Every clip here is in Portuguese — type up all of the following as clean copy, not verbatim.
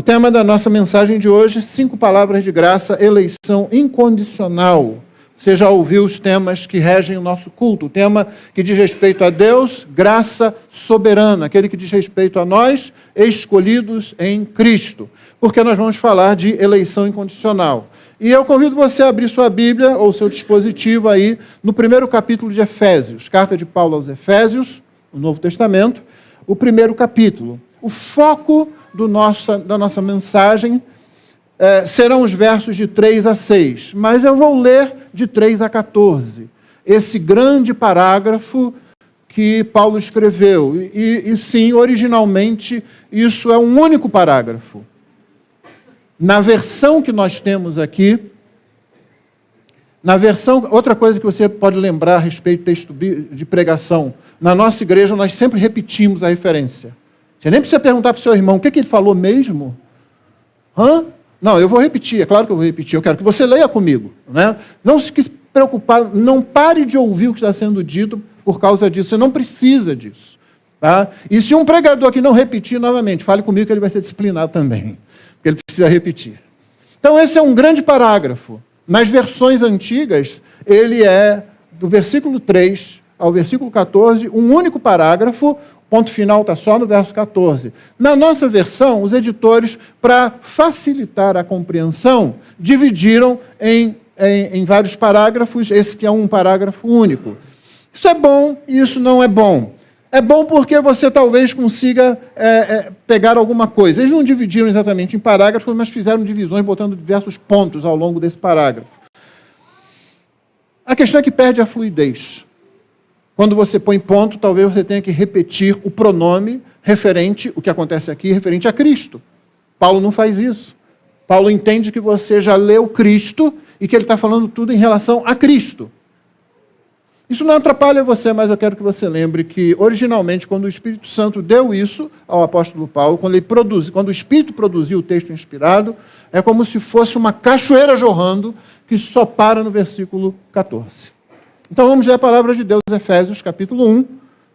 tema da nossa mensagem de hoje, 5 palavras de graça, eleição incondicional. Você já ouviu os temas que regem o nosso culto. O tema que diz respeito a Deus, graça soberana. Aquele que diz respeito a nós, escolhidos em Cristo. Porque nós vamos falar de eleição incondicional. E eu convido você a abrir sua Bíblia ou seu dispositivo aí no primeiro capítulo de Efésios. Carta de Paulo aos Efésios, no Novo Testamento. O primeiro capítulo. O foco da nossa mensagem serão os versos de 3 a 6, mas eu vou ler de 3 a 14, esse grande parágrafo que Paulo escreveu. E sim, originalmente, isso é um único parágrafo. Na versão que nós temos aqui, outra coisa que você pode lembrar a respeito do texto de pregação, na nossa igreja nós sempre repetimos a referência. Você nem precisa perguntar para o seu irmão, o que ele falou mesmo? Não, eu vou repetir, é claro que eu vou repetir, eu quero que você leia comigo. Né? Não se preocupar, não pare de ouvir o que está sendo dito por causa disso, você não precisa disso. Tá? E se um pregador aqui não repetir novamente, fale comigo que ele vai ser disciplinado também, porque ele precisa repetir. Então esse é um grande parágrafo. Nas versões antigas, ele é do versículo 3 ao versículo 14, um único parágrafo. Ponto final está só no verso 14. Na nossa versão, os editores, para facilitar a compreensão, dividiram em vários parágrafos, esse que é um parágrafo único. Isso é bom e isso não é bom. É bom porque você talvez consiga pegar alguma coisa. Eles não dividiram exatamente em parágrafos, mas fizeram divisões botando diversos pontos ao longo desse parágrafo. A questão é que perde a fluidez. Quando você põe ponto, talvez você tenha que repetir o pronome referente, o que acontece aqui, referente a Cristo. Paulo não faz isso. Paulo entende que você já leu Cristo e que ele está falando tudo em relação a Cristo. Isso não atrapalha você, mas eu quero que você lembre que, originalmente, quando o Espírito Santo deu isso ao apóstolo Paulo, quando o Espírito produziu o texto inspirado, é como se fosse uma cachoeira jorrando que só para no versículo 14. Então vamos ler a palavra de Deus, Efésios capítulo 1,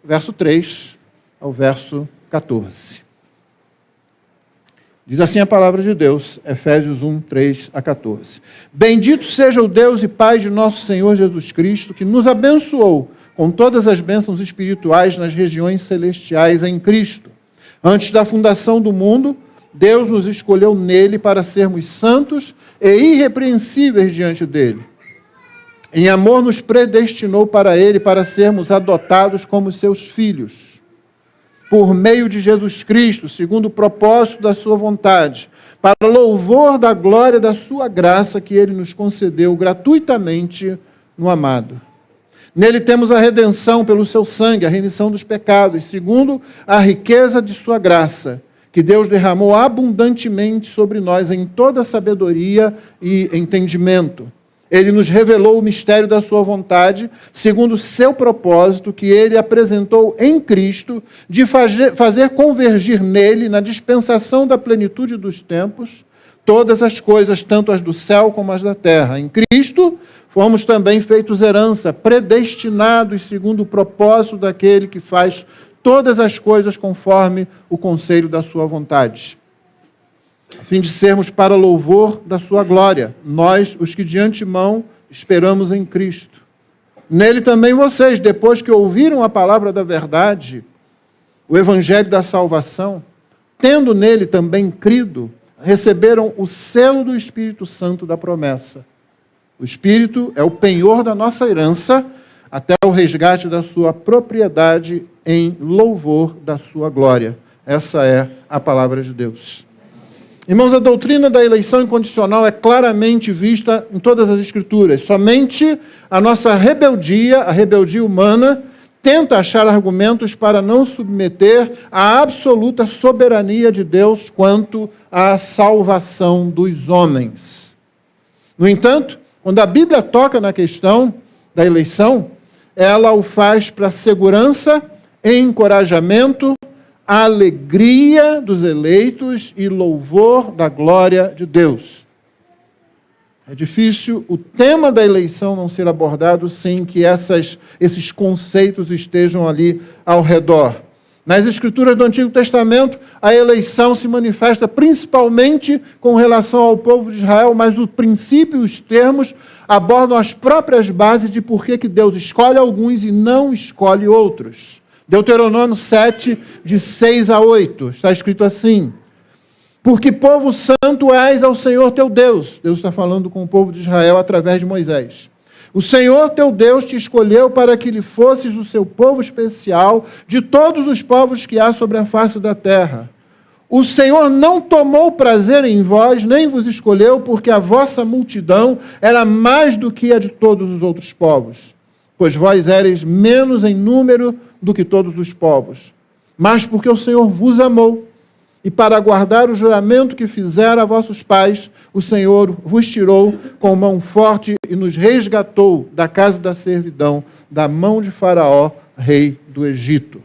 verso 3 ao verso 14. Diz assim a palavra de Deus, Efésios 1, 3 a 14. Bendito seja o Deus e Pai de nosso Senhor Jesus Cristo, que nos abençoou com todas as bênçãos espirituais nas regiões celestiais em Cristo. Antes da fundação do mundo, Deus nos escolheu nele para sermos santos e irrepreensíveis diante dele. Em amor nos predestinou para Ele, para sermos adotados como seus filhos, por meio de Jesus Cristo, segundo o propósito da sua vontade, para louvor da glória da sua graça que Ele nos concedeu gratuitamente no amado. Nele temos a redenção pelo seu sangue, a remissão dos pecados, segundo a riqueza de sua graça, que Deus derramou abundantemente sobre nós em toda sabedoria e entendimento. Ele nos revelou o mistério da sua vontade, segundo o seu propósito, que ele apresentou em Cristo, de fazer convergir nele, na dispensação da plenitude dos tempos, todas as coisas, tanto as do céu como as da terra. Em Cristo, fomos também feitos herança, predestinados segundo o propósito daquele que faz todas as coisas conforme o conselho da sua vontade, a fim de sermos para louvor da sua glória, nós, os que de antemão esperamos em Cristo. Nele também vocês, depois que ouviram a palavra da verdade, o evangelho da salvação, tendo nele também crido, receberam o selo do Espírito Santo da promessa. O Espírito é o penhor da nossa herança, até o resgate da sua propriedade em louvor da sua glória. Essa é a palavra de Deus. Irmãos, a doutrina da eleição incondicional é claramente vista em todas as Escrituras. Somente a nossa rebeldia, a rebeldia humana, tenta achar argumentos para não submeter à absoluta soberania de Deus quanto à salvação dos homens. No entanto, quando a Bíblia toca na questão da eleição, ela o faz para segurança, encorajamento, a alegria dos eleitos e louvor da glória de Deus. É difícil o tema da eleição não ser abordado sem que esses conceitos estejam ali ao redor. Nas Escrituras do Antigo Testamento, a eleição se manifesta principalmente com relação ao povo de Israel, mas o princípio e os termos abordam as próprias bases de por que Deus escolhe alguns e não escolhe outros. Deuteronômio 7, de 6 a 8, está escrito assim: porque povo santo és ao Senhor teu Deus. Deus está falando com o povo de Israel através de Moisés. O Senhor teu Deus te escolheu para que lhe fosses o seu povo especial de todos os povos que há sobre a face da terra. O Senhor não tomou prazer em vós, nem vos escolheu, porque a vossa multidão era mais do que a de todos os outros povos, pois vós éreis menos em número do que todos os povos. Mas porque o Senhor vos amou, e para guardar o juramento que fizera a vossos pais, o Senhor vos tirou com mão forte e nos resgatou da casa da servidão, da mão de Faraó, rei do Egito.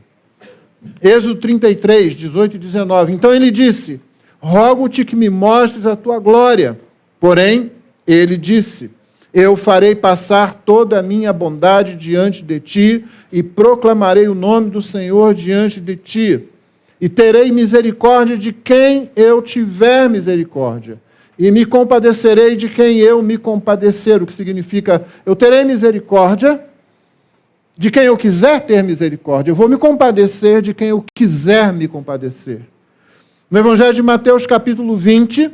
Êxodo 33, 18 e 19. Então ele disse: rogo-te que me mostres a tua glória. Porém, ele disse: eu farei passar toda a minha bondade diante de ti e proclamarei o nome do Senhor diante de ti. E terei misericórdia de quem eu tiver misericórdia, e me compadecerei de quem eu me compadecer, o que significa, eu terei misericórdia de quem eu quiser ter misericórdia, eu vou me compadecer de quem eu quiser me compadecer. No Evangelho de Mateus, capítulo 20,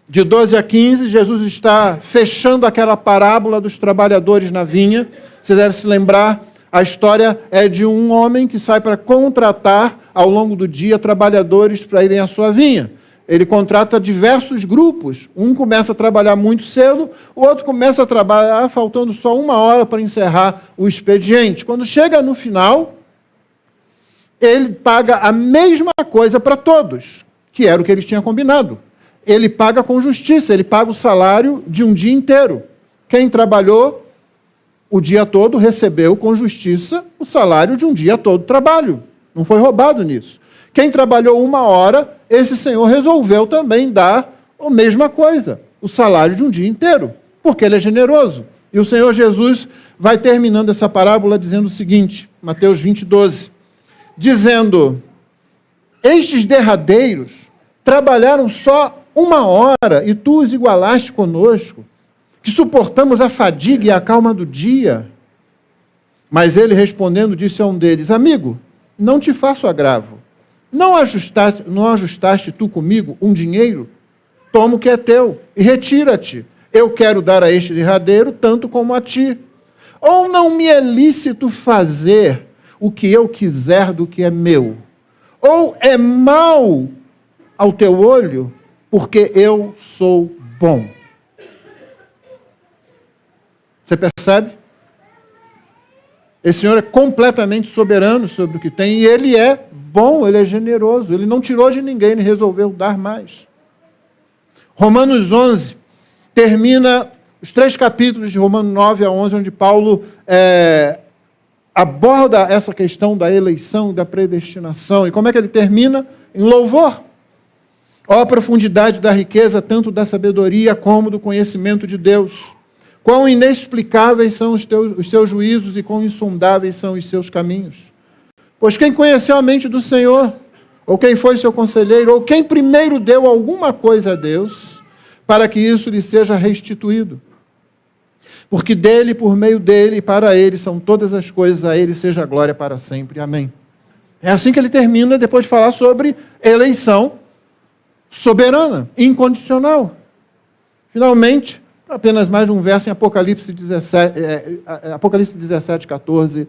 de 12 a 15, Jesus está fechando aquela parábola dos trabalhadores na vinha. Você deve se lembrar. A história é de um homem que sai para contratar, ao longo do dia, trabalhadores para irem à sua vinha. Ele contrata diversos grupos. Um começa a trabalhar muito cedo, o outro começa a trabalhar faltando só 1 hora para encerrar o expediente. Quando chega no final, ele paga a mesma coisa para todos, que era o que ele tinha combinado. Ele paga com justiça, ele paga o salário de um dia inteiro. Quem trabalhou o dia todo recebeu com justiça o salário de um dia todo de trabalho. Não foi roubado nisso. Quem trabalhou 1 hora, esse senhor resolveu também dar a mesma coisa, o salário de um dia inteiro, porque ele é generoso. E o Senhor Jesus vai terminando essa parábola dizendo o seguinte, Mateus 20, 12, dizendo: estes derradeiros trabalharam só 1 hora e tu os igualaste conosco, que suportamos a fadiga e a calma do dia. Mas ele respondendo disse a um deles: amigo, não te faço agravo. Não ajustaste tu comigo um dinheiro? Toma o que é teu e retira-te. Eu quero dar a este derradeiro tanto como a ti. Ou não me é lícito fazer o que eu quiser do que é meu? Ou é mal ao teu olho porque eu sou bom? Você percebe? Esse Senhor é completamente soberano sobre o que tem, e Ele é bom, Ele é generoso, Ele não tirou de ninguém, Ele resolveu dar mais. Romanos 11 termina os 3 capítulos de Romanos 9 a 11, onde Paulo aborda essa questão da eleição e da predestinação. E como é que ele termina? Em louvor. Ó a profundidade da riqueza, tanto da sabedoria como do conhecimento de Deus. Quão inexplicáveis são os seus juízos e quão insondáveis são os seus caminhos. Pois quem conheceu a mente do Senhor, ou quem foi seu conselheiro, ou quem primeiro deu alguma coisa a Deus, para que isso lhe seja restituído? Porque dele, por meio dele e para ele são todas as coisas, a ele seja a glória para sempre. Amém. É assim que ele termina, depois de falar sobre eleição soberana, incondicional. Finalmente, apenas mais um verso em Apocalipse 17, 14,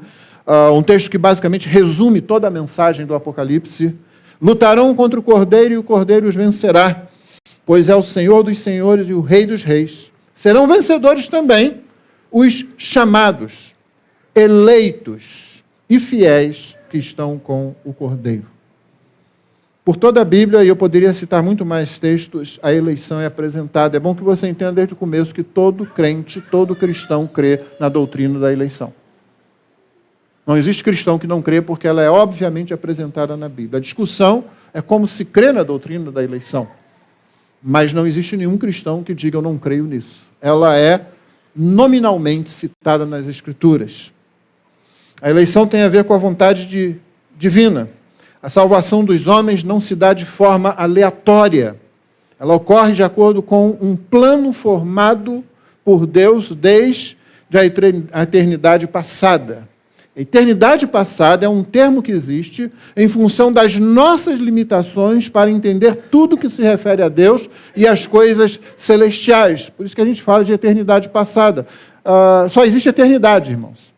um texto que basicamente resume toda a mensagem do Apocalipse. Lutarão contra o Cordeiro e o Cordeiro os vencerá, pois é o Senhor dos senhores e o Rei dos reis. Serão vencedores também os chamados, eleitos e fiéis que estão com o Cordeiro. Por toda a Bíblia, e eu poderia citar muito mais textos, a eleição é apresentada. É bom que você entenda desde o começo que todo crente, todo cristão crê na doutrina da eleição. Não existe cristão que não crê, porque ela é obviamente apresentada na Bíblia. A discussão é como se crê na doutrina da eleição. Mas não existe nenhum cristão que diga eu não creio nisso. Ela é nominalmente citada nas Escrituras. A eleição tem a ver com a vontade divina. A salvação dos homens não se dá de forma aleatória. Ela ocorre de acordo com um plano formado por Deus desde a eternidade passada. A eternidade passada é um termo que existe em função das nossas limitações para entender tudo que se refere a Deus e às coisas celestiais. Por isso que a gente fala de eternidade passada. Só existe eternidade, irmãos.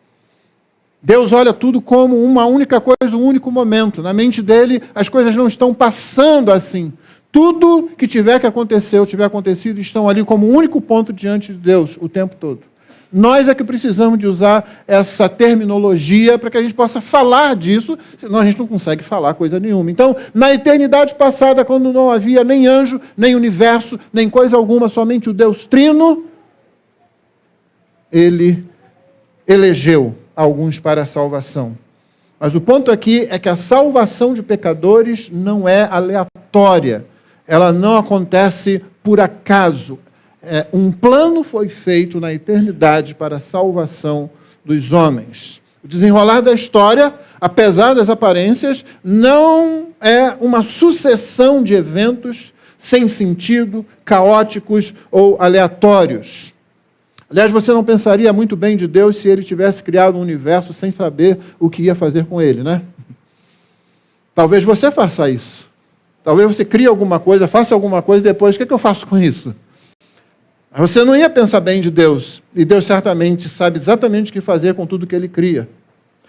Deus olha tudo como uma única coisa, um único momento. Na mente dele, as coisas não estão passando assim. Tudo que tiver que acontecer ou tiver acontecido estão ali como um único ponto diante de Deus o tempo todo. Nós é que precisamos de usar essa terminologia para que a gente possa falar disso, senão a gente não consegue falar coisa nenhuma. Então, na eternidade passada, quando não havia nem anjo, nem universo, nem coisa alguma, somente o Deus Trino, ele elegeu alguns para a salvação. Mas o ponto aqui é que a salvação de pecadores não é aleatória. Ela não acontece por acaso. Um plano foi feito na eternidade para a salvação dos homens. O desenrolar da história, apesar das aparências, não é uma sucessão de eventos sem sentido, caóticos ou aleatórios. Aliás, você não pensaria muito bem de Deus se ele tivesse criado um universo sem saber o que ia fazer com ele, né? Talvez você faça isso. Talvez você crie alguma coisa, faça alguma coisa e depois, o que eu faço com isso? Você não ia pensar bem de Deus. E Deus certamente sabe exatamente o que fazer com tudo que ele cria.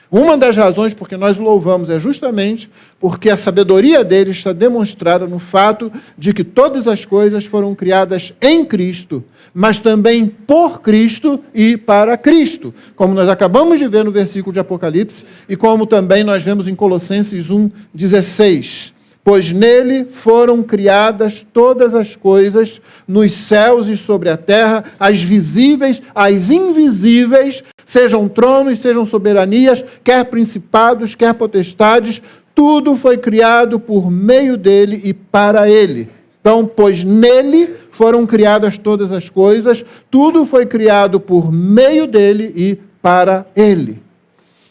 Uma das razões por que nós o louvamos é justamente porque a sabedoria dele está demonstrada no fato de que todas as coisas foram criadas em Cristo, mas também por Cristo e para Cristo, como nós acabamos de ver no versículo de Apocalipse e como também nós vemos em Colossenses 1:16. Pois nele foram criadas todas as coisas, nos céus e sobre a terra, as visíveis, as invisíveis, sejam tronos, sejam soberanias, quer principados, quer potestades, tudo foi criado por meio dele e para ele. Então, pois nele foram criadas todas as coisas, tudo foi criado por meio dele e para ele.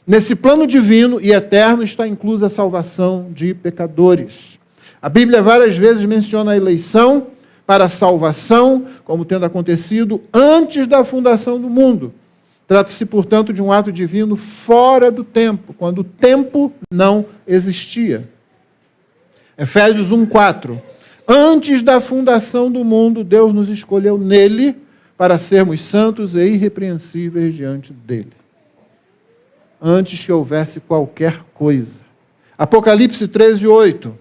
Nesse plano divino e eterno está inclusa a salvação de pecadores. A Bíblia várias vezes menciona a eleição para a salvação, como tendo acontecido antes da fundação do mundo. Trata-se, portanto, de um ato divino fora do tempo, quando o tempo não existia. Efésios 1:4. Antes da fundação do mundo, Deus nos escolheu nele para sermos santos e irrepreensíveis diante dele. Antes que houvesse qualquer coisa. Apocalipse 13:8.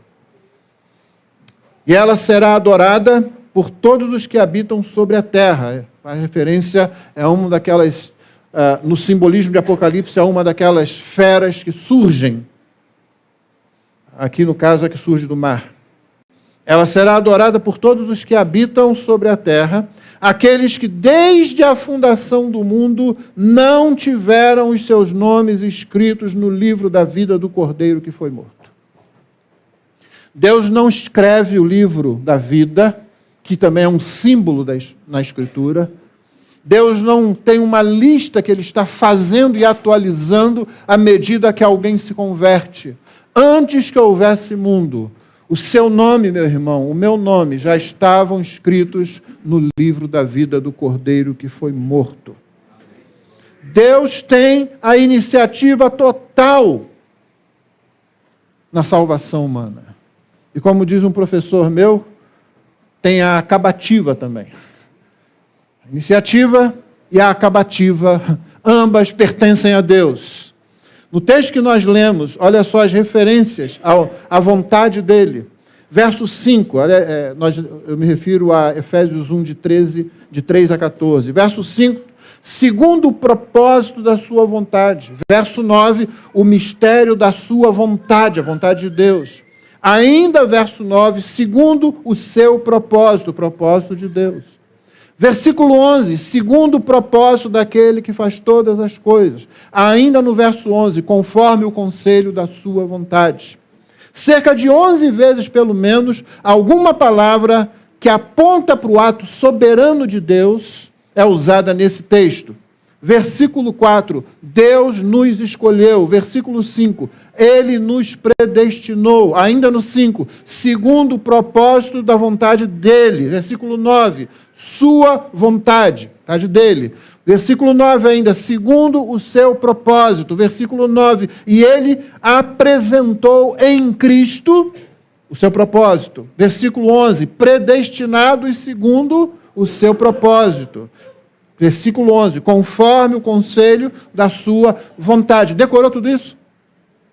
E ela será adorada por todos os que habitam sobre a terra. A referência é uma daquelas, no simbolismo de Apocalipse, é uma daquelas feras que surgem. Aqui no caso, a que surge do mar. Ela será adorada por todos os que habitam sobre a terra, aqueles que desde a fundação do mundo não tiveram os seus nomes escritos no livro da vida do Cordeiro que foi morto. Deus não escreve o livro da vida, que também é um símbolo na Escritura. Deus não tem uma lista que ele está fazendo e atualizando à medida que alguém se converte. Antes que houvesse mundo, o seu nome, meu irmão, o meu nome, já estavam escritos no livro da vida do Cordeiro que foi morto. Deus tem a iniciativa total na salvação humana. E como diz um professor meu, tem a acabativa também. A iniciativa e a acabativa, ambas pertencem a Deus. No texto que nós lemos, olha só as referências à vontade dele. Verso 5, eu me refiro a Efésios 1, de 3 a 14. Verso 5, segundo o propósito da sua vontade. Verso 9, o mistério da sua vontade, a vontade de Deus. Ainda, verso 9, segundo o seu propósito, o propósito de Deus. Versículo 11, segundo o propósito daquele que faz todas as coisas. Ainda no verso 11, conforme o conselho da sua vontade. Cerca de 11 vezes, pelo menos, alguma palavra que aponta para o ato soberano de Deus é usada nesse texto. Versículo 4, Deus nos escolheu. Versículo 5, Ele nos predestinou. Ainda no 5, segundo o propósito da vontade dEle. Versículo 9, sua vontade, vontade dEle. Versículo 9 ainda, segundo o seu propósito. Versículo 9, e Ele apresentou em Cristo o seu propósito. Versículo 11, predestinados segundo o seu propósito. Versículo 11, conforme o conselho da sua vontade. Decorou tudo isso?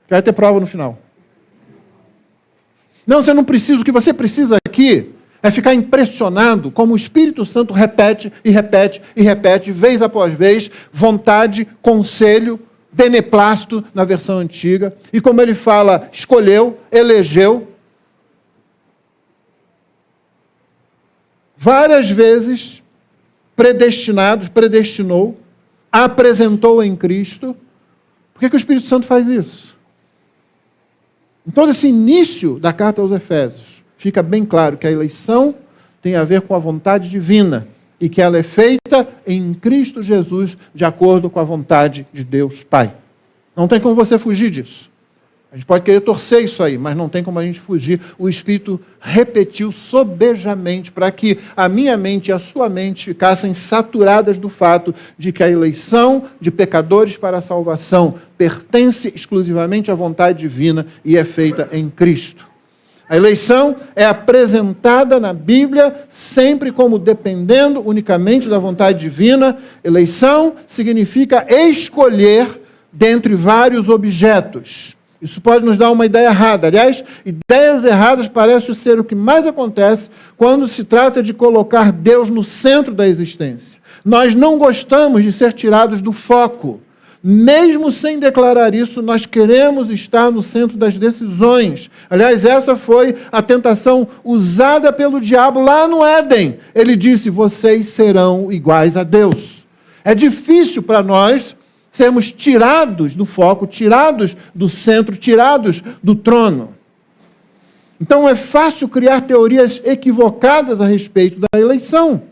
Vai ter prova no final. Não, você não precisa. O que você precisa aqui é ficar impressionado como o Espírito Santo repete e repete e repete, vez após vez, vontade, conselho, beneplácito na versão antiga. E como ele fala, escolheu, elegeu. Várias vezes predestinados, predestinou, apresentou em Cristo. Por que o Espírito Santo faz isso? Em todo esse início da carta aos Efésios, fica bem claro que a eleição tem a ver com a vontade divina e que ela é feita em Cristo Jesus de acordo com a vontade de Deus Pai. Não tem como você fugir disso. A gente pode querer torcer isso aí, mas não tem como a gente fugir. O Espírito repetiu sobejamente para que a minha mente e a sua mente ficassem saturadas do fato de que a eleição de pecadores para a salvação pertence exclusivamente à vontade divina e é feita em Cristo. A eleição é apresentada na Bíblia sempre como dependendo unicamente da vontade divina. Eleição significa escolher dentre vários objetos. Isso pode nos dar uma ideia errada. Aliás, ideias erradas parecem ser o que mais acontece quando se trata de colocar Deus no centro da existência. Nós não gostamos de ser tirados do foco. Mesmo sem declarar isso, nós queremos estar no centro das decisões. Aliás, essa foi a tentação usada pelo diabo lá no Éden. Ele disse, vocês serão iguais a Deus. É difícil para nós sermos tirados do foco, tirados do centro, tirados do trono. Então é fácil criar teorias equivocadas a respeito da eleição.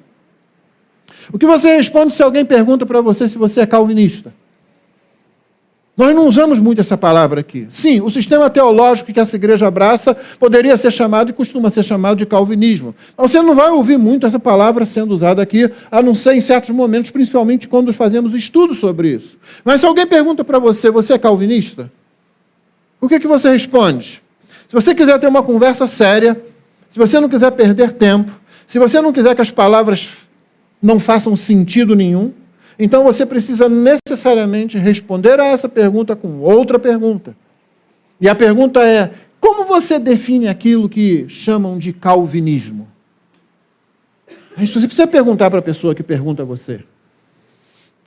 O que você responde se alguém pergunta para você se você é calvinista? Nós não usamos muito essa palavra aqui. Sim, o sistema teológico que essa igreja abraça poderia ser chamado e costuma ser chamado de calvinismo. Mas você não vai ouvir muito essa palavra sendo usada aqui, a não ser em certos momentos, principalmente quando fazemos estudos sobre isso. Mas se alguém pergunta para você, você é calvinista? O que você responde? Se você quiser ter uma conversa séria, se você não quiser perder tempo, se você não quiser que as palavras não façam sentido nenhum, então você precisa necessariamente responder a essa pergunta com outra pergunta. E a pergunta é, como você define aquilo que chamam de calvinismo? Isso você precisa perguntar para a pessoa que pergunta a você.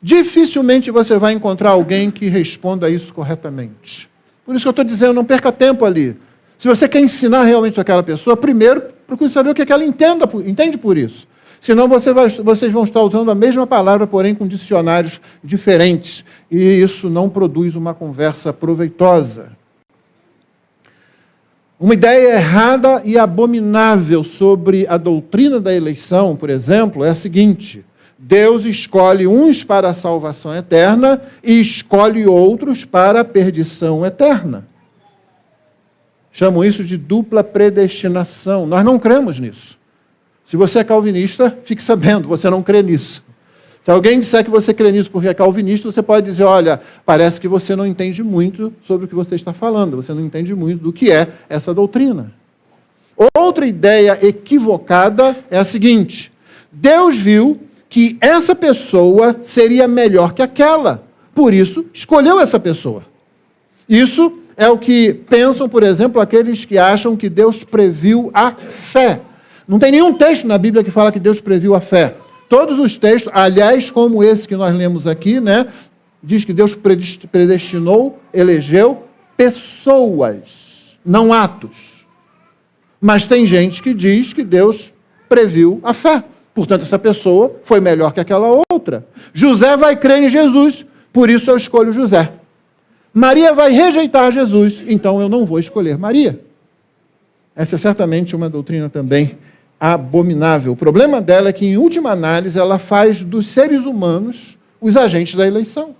Dificilmente você vai encontrar alguém que responda isso corretamente. Por isso que eu estou dizendo, não perca tempo ali. Se você quer ensinar realmente aquela pessoa, primeiro procure saber o que ela entende por isso. Senão vocês vão estar usando a mesma palavra, porém com dicionários diferentes. E isso não produz uma conversa proveitosa. Uma ideia errada e abominável sobre a doutrina da eleição, por exemplo, é a seguinte: Deus escolhe uns para a salvação eterna e escolhe outros para a perdição eterna. Chamam isso de dupla predestinação. Nós não cremos nisso. Se você é calvinista, fique sabendo, você não crê nisso. Se alguém disser que você crê nisso porque é calvinista, você pode dizer, olha, parece que você não entende muito sobre o que você está falando, você não entende muito do que é essa doutrina. Outra ideia equivocada é a seguinte: Deus viu que essa pessoa seria melhor que aquela, por isso escolheu essa pessoa. Isso é o que pensam, por exemplo, aqueles que acham que Deus previu a fé. Não tem nenhum texto na Bíblia que fala que Deus previu a fé. Todos os textos, aliás, como esse que nós lemos aqui, né, diz que Deus predestinou, elegeu pessoas, não atos. Mas tem gente que diz que Deus previu a fé. Portanto, essa pessoa foi melhor que aquela outra. José vai crer em Jesus, por isso eu escolho José. Maria vai rejeitar Jesus, então eu não vou escolher Maria. Essa é certamente uma doutrina também abominável. O problema dela é que, em última análise, ela faz dos seres humanos os agentes da eleição.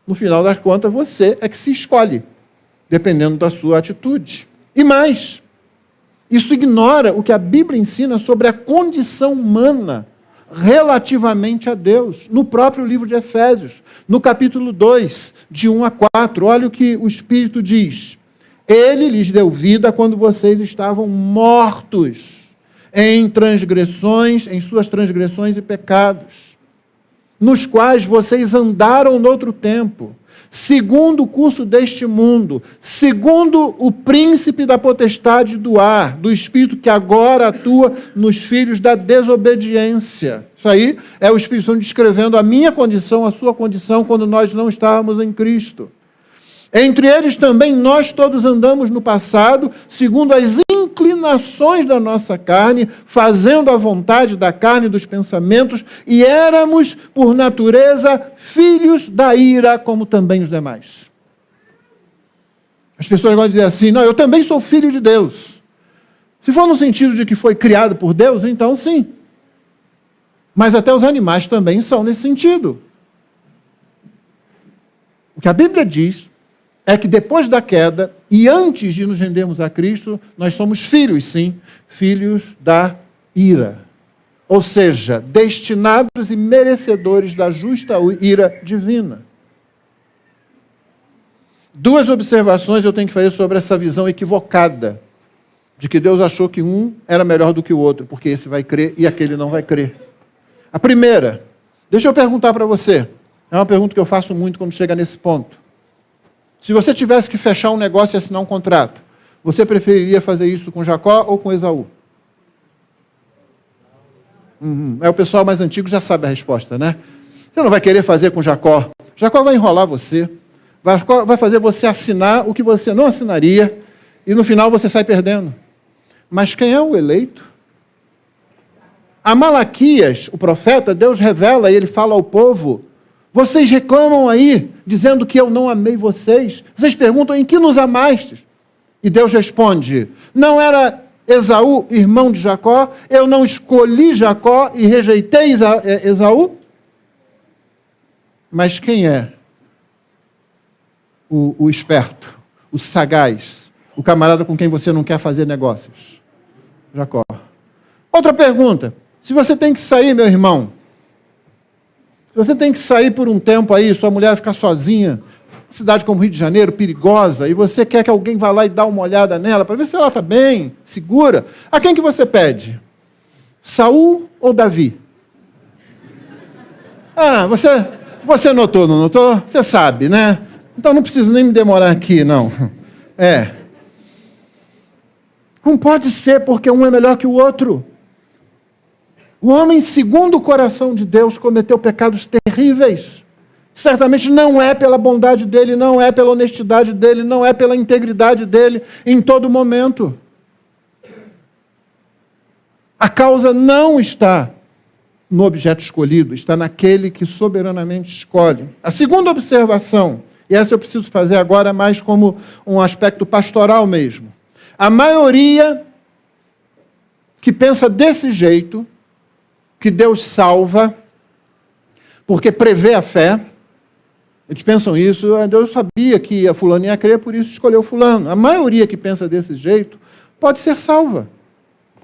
No final das contas, você é que se escolhe, dependendo da sua atitude. E mais, isso ignora o que a Bíblia ensina sobre a condição humana relativamente a Deus, no próprio livro de Efésios, no capítulo 2, de 1 a 4. Olha o que o Espírito diz. Ele lhes deu vida quando vocês estavam mortos em suas transgressões e pecados, nos quais vocês andaram noutro tempo, segundo o curso deste mundo, segundo o príncipe da potestade do ar, do espírito que agora atua nos filhos da desobediência. Isso aí é o Espírito Santo descrevendo a minha condição, a sua condição, quando nós não estávamos em Cristo. Entre eles também nós todos andamos no passado, segundo as inclinações da nossa carne, fazendo a vontade da carne e dos pensamentos, e éramos, por natureza, filhos da ira, como também os demais. As pessoas gostam de dizer assim, não, eu também sou filho de Deus. Se for no sentido de que foi criado por Deus, então sim. Mas até os animais também são nesse sentido. O que a Bíblia diz é que depois da queda, e antes de nos rendermos a Cristo, nós somos filhos, sim, filhos da ira. Ou seja, destinados e merecedores da justa ira divina. Duas observações eu tenho que fazer sobre essa visão equivocada, de que Deus achou que um era melhor do que o outro, porque esse vai crer e aquele não vai crer. A primeira, deixa eu perguntar para você, é uma pergunta que eu faço muito quando chega nesse ponto. Se você tivesse que fechar um negócio e assinar um contrato, você preferiria fazer isso com Jacó ou com Esaú? O pessoal mais antigo já sabe a resposta, né? Você não vai querer fazer com Jacó. Jacó vai enrolar você, vai fazer você assinar o que você não assinaria, e no final você sai perdendo. Mas quem é o eleito? A Malaquias, o profeta, Deus revela e ele fala ao povo: vocês reclamam aí, dizendo que eu não amei vocês. Vocês perguntam, em que nos amaste? E Deus responde, não era Esaú, irmão de Jacó? Eu não escolhi Jacó e rejeitei Esaú? Mas quem é o esperto, o sagaz, o camarada com quem você não quer fazer negócios? Jacó. Outra pergunta, se você tem que sair, meu irmão, se você tem que sair por um tempo aí, sua mulher vai ficar sozinha, cidade como Rio de Janeiro, perigosa, e você quer que alguém vá lá e dá uma olhada nela, para ver se ela está bem, segura, a quem que você pede? Saul ou Davi? Ah, você notou, não notou? Você sabe, né? Então não preciso nem me demorar aqui, não. Não pode ser, porque um é melhor que o outro. O homem, segundo o coração de Deus, cometeu pecados terríveis. Certamente não é pela bondade dele, não é pela honestidade dele, não é pela integridade dele em todo momento. A causa não está no objeto escolhido, está naquele que soberanamente escolhe. A segunda observação, e essa eu preciso fazer agora mais como um aspecto pastoral mesmo. A maioria que pensa desse jeito, que Deus salva, porque prevê a fé, eles pensam isso, Deus sabia que a fulano ia crer, por isso escolheu fulano. A maioria que pensa desse jeito pode ser salva.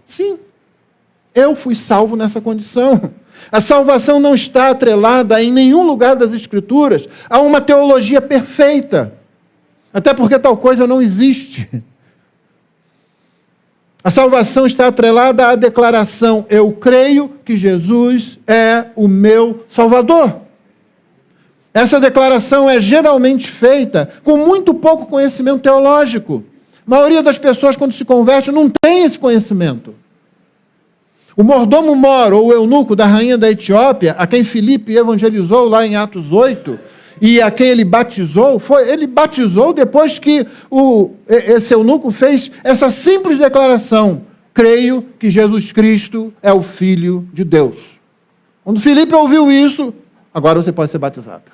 Sim, eu fui salvo nessa condição. A salvação não está atrelada em nenhum lugar das Escrituras a uma teologia perfeita, até porque tal coisa não existe. A salvação está atrelada à declaração: eu creio que Jesus é o meu Salvador. Essa declaração é geralmente feita com muito pouco conhecimento teológico. A maioria das pessoas, quando se converte, não tem esse conhecimento. O mordomo mor, ou o eunuco da rainha da Etiópia, a quem Filipe evangelizou lá em Atos 8, e a quem ele batizou depois que esse eunuco fez essa simples declaração: creio que Jesus Cristo é o Filho de Deus. Quando Filipe ouviu isso, agora você pode ser batizado.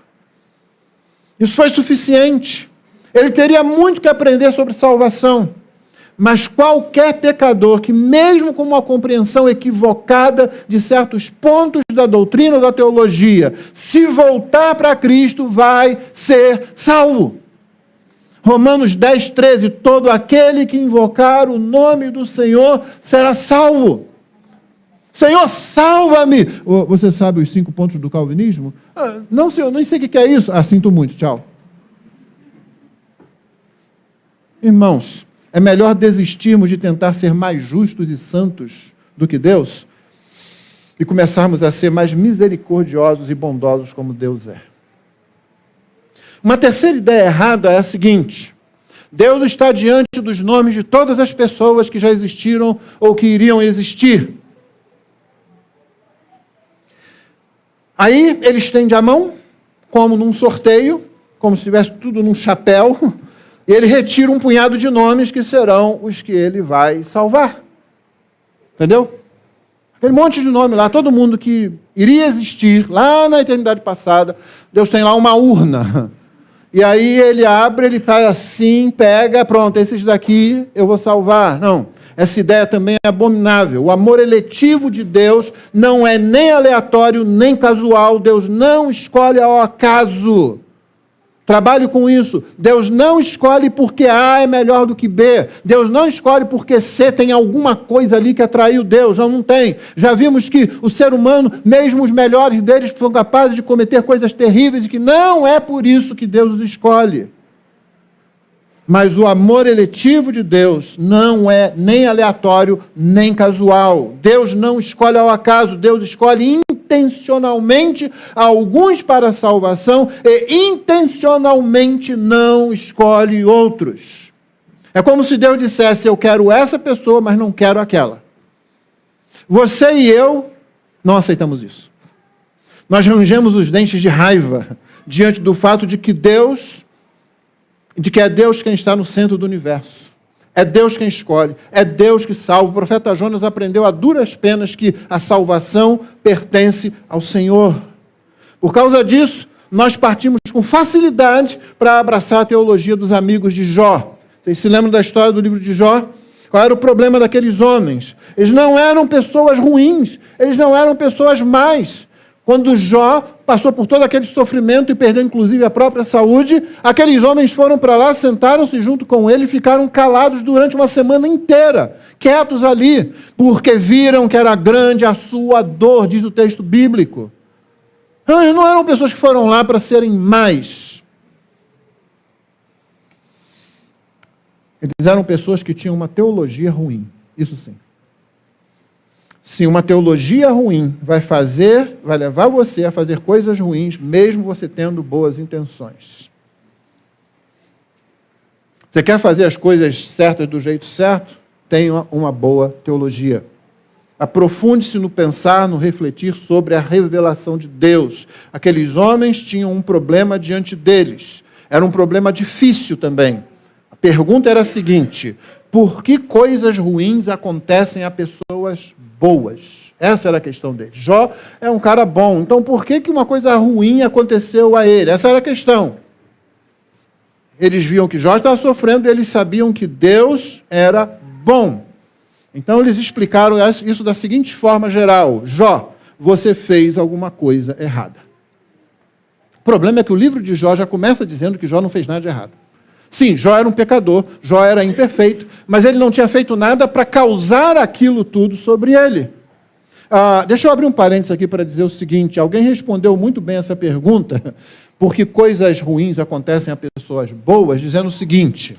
Isso foi suficiente. Ele teria muito que aprender sobre salvação, Mas qualquer pecador que, mesmo com uma compreensão equivocada de certos pontos da doutrina ou da teologia, se voltar para Cristo, vai ser salvo. Romanos 10, 13, todo aquele que invocar o nome do Senhor será salvo. Senhor, salva-me! Você sabe os 5 pontos do calvinismo? Não, senhor, nem sei o que é isso. Sinto muito, tchau. Irmãos, é melhor desistirmos de tentar ser mais justos e santos do que Deus e começarmos a ser mais misericordiosos e bondosos como Deus é. Uma terceira ideia errada é a seguinte: Deus está diante dos nomes de todas as pessoas que já existiram ou que iriam existir. Aí ele estende a mão, como num sorteio, como se tivesse tudo num chapéu, e ele retira um punhado de nomes que serão os que ele vai salvar. Entendeu? Aquele monte de nome lá, todo mundo que iria existir lá na eternidade passada, Deus tem lá uma urna. E aí ele abre, ele faz assim, pega, pronto, esses daqui eu vou salvar. Não, essa ideia também é abominável. O amor eletivo de Deus não é nem aleatório, nem casual. Deus não escolhe ao acaso. Trabalhe com isso. Deus não escolhe porque A é melhor do que B. Deus não escolhe porque C tem alguma coisa ali que atraiu Deus. Não tem. Já vimos que o ser humano, mesmo os melhores deles, são capazes de cometer coisas terríveis e que não é por isso que Deus os escolhe. Mas o amor eletivo de Deus não é nem aleatório, nem casual. Deus não escolhe ao acaso, Deus escolhe intencionalmente alguns para a salvação e intencionalmente não escolhe outros. É como se Deus dissesse: eu quero essa pessoa, mas não quero aquela. Você e eu não aceitamos isso. Nós rangemos os dentes de raiva diante do fato de que é Deus quem está no centro do universo. É Deus quem escolhe, é Deus que salva. O profeta Jonas aprendeu a duras penas que a salvação pertence ao Senhor. Por causa disso, nós partimos com facilidade para abraçar a teologia dos amigos de Jó. Vocês se lembram da história do livro de Jó? Qual era o problema daqueles homens? Eles não eram pessoas ruins, eles não eram pessoas más. Quando Jó passou por todo aquele sofrimento e perdeu inclusive a própria saúde, aqueles homens foram para lá, sentaram-se junto com ele e ficaram calados durante uma semana inteira, quietos ali, porque viram que era grande a sua dor, diz o texto bíblico. Eles não eram pessoas que foram lá para serem mais. Eles eram pessoas que tinham uma teologia ruim, isso sim. Sim, uma teologia ruim vai levar você a fazer coisas ruins, mesmo você tendo boas intenções. Você quer fazer as coisas certas do jeito certo? Tenha uma boa teologia. Aprofunde-se no pensar, no refletir sobre a revelação de Deus. Aqueles homens tinham um problema diante deles. Era um problema difícil também. A pergunta era a seguinte: por que coisas ruins acontecem a pessoas boas? Essa era a questão dele. Jó é um cara bom, então por que uma coisa ruim aconteceu a ele? Essa era a questão. Eles viam que Jó estava sofrendo e eles sabiam que Deus era bom. Então eles explicaram isso da seguinte forma geral: Jó, você fez alguma coisa errada. O problema é que o livro de Jó já começa dizendo que Jó não fez nada de errado. Sim, Jó era um pecador, Jó era imperfeito, mas ele não tinha feito nada para causar aquilo tudo sobre ele. Deixa eu abrir um parênteses aqui para dizer o seguinte: alguém respondeu muito bem essa pergunta, porque coisas ruins acontecem a pessoas boas, dizendo o seguinte: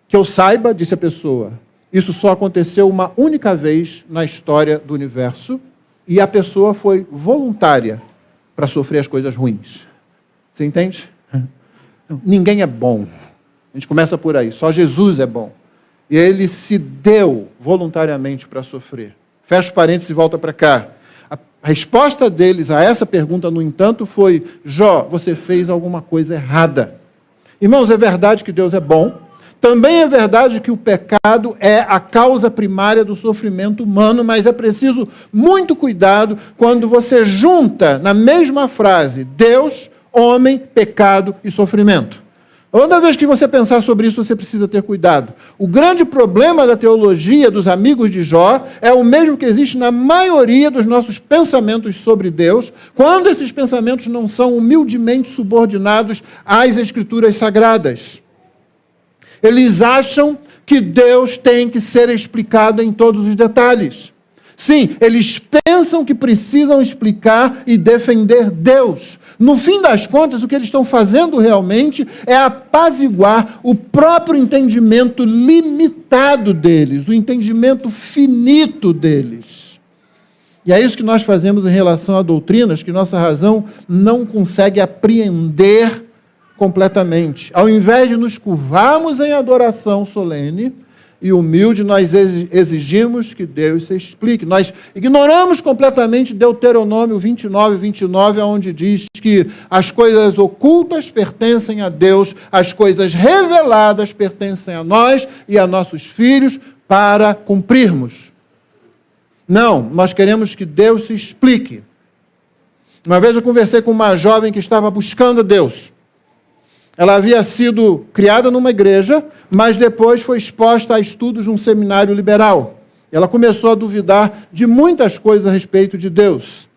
que eu saiba, disse a pessoa, isso só aconteceu uma única vez na história do universo, e a pessoa foi voluntária para sofrer as coisas ruins. Você entende? Ninguém é bom. A gente começa por aí. Só Jesus é bom. E ele se deu voluntariamente para sofrer. Fecha parênteses e volta para cá. A resposta deles a essa pergunta, no entanto, foi: Jó, você fez alguma coisa errada. Irmãos, é verdade que Deus é bom. Também é verdade que o pecado é a causa primária do sofrimento humano, mas é preciso muito cuidado quando você junta na mesma frase Deus, homem, pecado e sofrimento. Toda vez que você pensar sobre isso, você precisa ter cuidado. O grande problema da teologia dos amigos de Jó é o mesmo que existe na maioria dos nossos pensamentos sobre Deus, quando esses pensamentos não são humildemente subordinados às Escrituras Sagradas. Eles acham que Deus tem que ser explicado em todos os detalhes. Sim, eles pensam que precisam explicar e defender Deus. No fim das contas, o que eles estão fazendo realmente é apaziguar o próprio entendimento limitado deles, o entendimento finito deles. E é isso que nós fazemos em relação a doutrinas que nossa razão não consegue apreender completamente. Ao invés de nos curvarmos em adoração solene e humilde, nós exigimos que Deus se explique. Nós ignoramos completamente Deuteronômio 29, onde diz que as coisas ocultas pertencem a Deus, as coisas reveladas pertencem a nós e a nossos filhos para cumprirmos. Não, nós queremos que Deus se explique. Uma vez eu conversei com uma jovem que estava buscando Deus. Ela havia sido criada numa igreja, mas depois foi exposta a estudos num seminário liberal. Ela começou a duvidar de muitas coisas a respeito de Deus.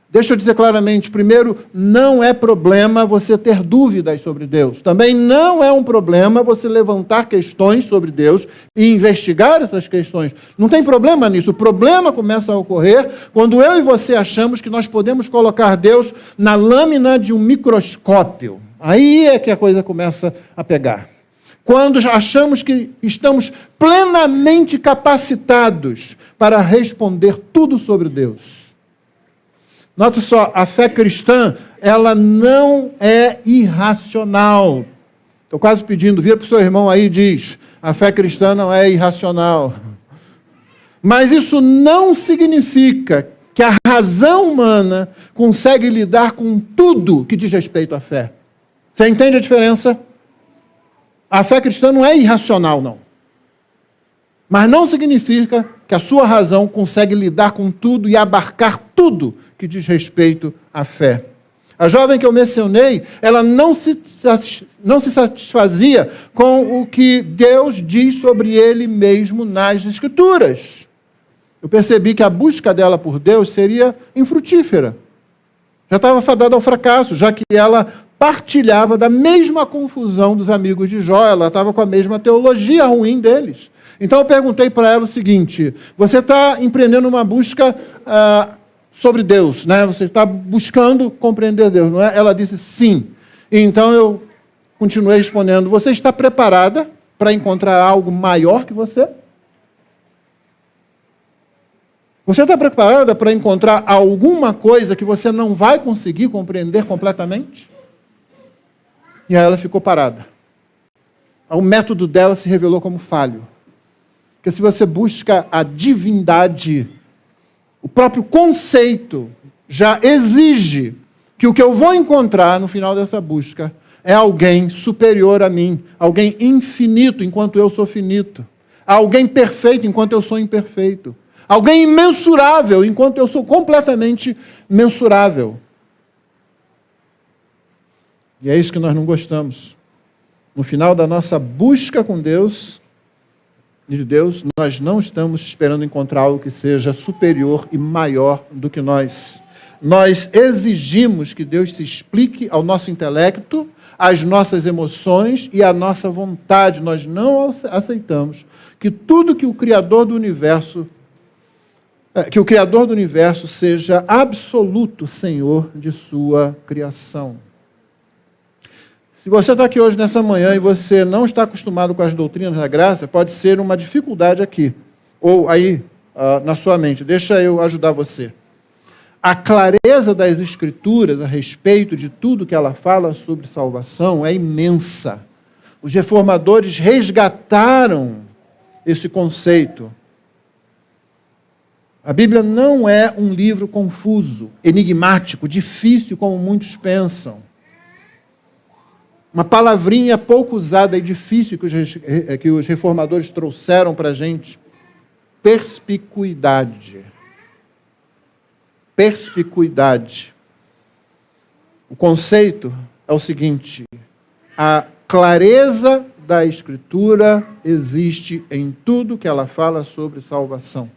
Deixa eu dizer claramente, primeiro, não é problema você ter dúvidas sobre Deus. Também não é um problema você levantar questões sobre Deus e investigar essas questões. Não tem problema nisso. O problema começa a ocorrer quando eu e você achamos que nós podemos colocar Deus na lâmina de um microscópio. Aí é que a coisa começa a pegar. Quando achamos que estamos plenamente capacitados para responder tudo sobre Deus. Nota só, a fé cristã, ela não é irracional. Estou quase pedindo, vira para o seu irmão aí e diz, a fé cristã não é irracional. Mas isso não significa que a razão humana consegue lidar com tudo que diz respeito à fé. Você entende a diferença? A fé cristã não é irracional, não. Mas não significa que a sua razão consegue lidar com tudo e abarcar tudo que diz respeito à fé. A jovem que eu mencionei, ela não se satisfazia com o que Deus diz sobre Ele mesmo nas Escrituras. Eu percebi que a busca dela por Deus seria infrutífera. Já estava fadada ao fracasso, já que ela partilhava da mesma confusão dos amigos de Jó, ela estava com a mesma teologia ruim deles. Então eu perguntei para ela o seguinte, você está empreendendo uma busca sobre Deus, né? Você está buscando compreender Deus, não é? Ela disse sim. Então eu continuei respondendo, você está preparada para encontrar algo maior que você? Você está preparada para encontrar alguma coisa que você não vai conseguir compreender completamente? E aí ela ficou parada. O método dela se revelou como falho. Porque se você busca a divindade, o próprio conceito já exige que o que eu vou encontrar no final dessa busca é alguém superior a mim, alguém infinito enquanto eu sou finito, alguém perfeito enquanto eu sou imperfeito, alguém imensurável enquanto eu sou completamente mensurável. E é isso que nós não gostamos. No final da nossa busca com Deus, de Deus, nós não estamos esperando encontrar algo que seja superior e maior do que nós. Nós exigimos que Deus se explique ao nosso intelecto, às nossas emoções e à nossa vontade. Nós não aceitamos que tudo que o Criador do universo seja absoluto Senhor de sua criação. Se você está aqui hoje nessa manhã e você não está acostumado com as doutrinas da graça, pode ser uma dificuldade aqui, ou aí na sua mente. Deixa eu ajudar você. A clareza das Escrituras a respeito de tudo que ela fala sobre salvação é imensa. Os reformadores resgataram esse conceito. A Bíblia não é um livro confuso, enigmático, difícil como muitos pensam. Uma palavrinha pouco usada e difícil que os reformadores trouxeram para a gente. Perspicuidade. Perspicuidade. O conceito é o seguinte, a clareza da Escritura existe em tudo que ela fala sobre salvação.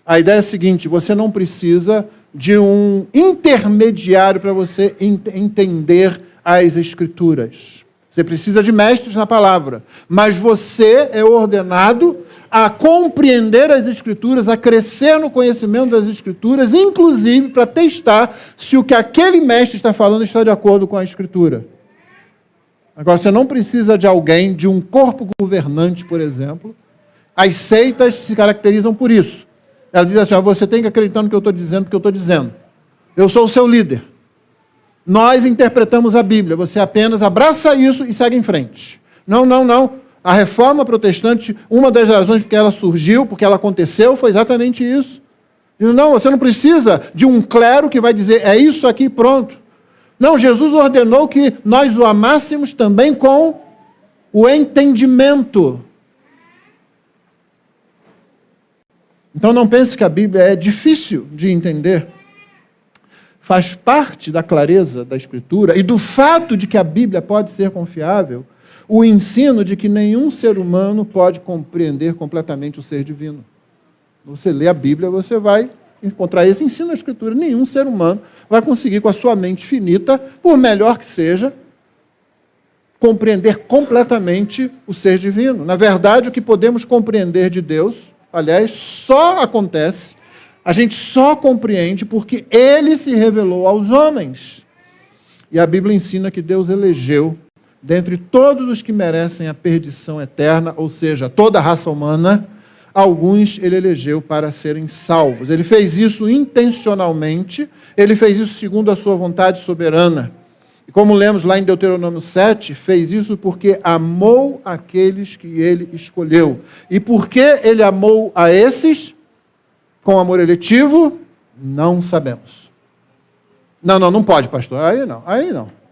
A ideia é a seguinte: você não precisa de um intermediário para você entender as Escrituras. Você precisa de mestres na palavra, mas você é ordenado a compreender as Escrituras, a crescer no conhecimento das Escrituras, inclusive para testar se o que aquele mestre está falando está de acordo com a Escritura. Agora, você não precisa de alguém, de um corpo governante, por exemplo. As seitas se caracterizam por isso. Ela diz assim: você tem que acreditar no que eu estou dizendo, porque eu estou dizendo. Eu sou o seu líder. Nós interpretamos a Bíblia. Você apenas abraça isso e segue em frente. Não, não, não. A reforma protestante, uma das razões porque ela surgiu, porque ela aconteceu, foi exatamente isso. Não, você não precisa de um clero que vai dizer, é isso aqui, pronto. Não, Jesus ordenou que nós o amássemos também com o entendimento. Então não pense que a Bíblia é difícil de entender. Faz parte da clareza da Escritura e do fato de que a Bíblia pode ser confiável, o ensino de que nenhum ser humano pode compreender completamente o ser divino. Você lê a Bíblia, você vai encontrar esse ensino da Escritura. Nenhum ser humano vai conseguir, com a sua mente finita, por melhor que seja, compreender completamente o ser divino. Na verdade, o que podemos compreender de Deus, aliás, só acontece, a gente só compreende porque Ele se revelou aos homens. E a Bíblia ensina que Deus elegeu, dentre todos os que merecem a perdição eterna, ou seja, toda a raça humana, alguns Ele elegeu para serem salvos. Ele fez isso intencionalmente, Ele fez isso segundo a sua vontade soberana. E como lemos lá em Deuteronômio 7, fez isso porque amou aqueles que Ele escolheu. E por que Ele amou a esses com amor eletivo? Não sabemos. Não pode, pastor. Aí não.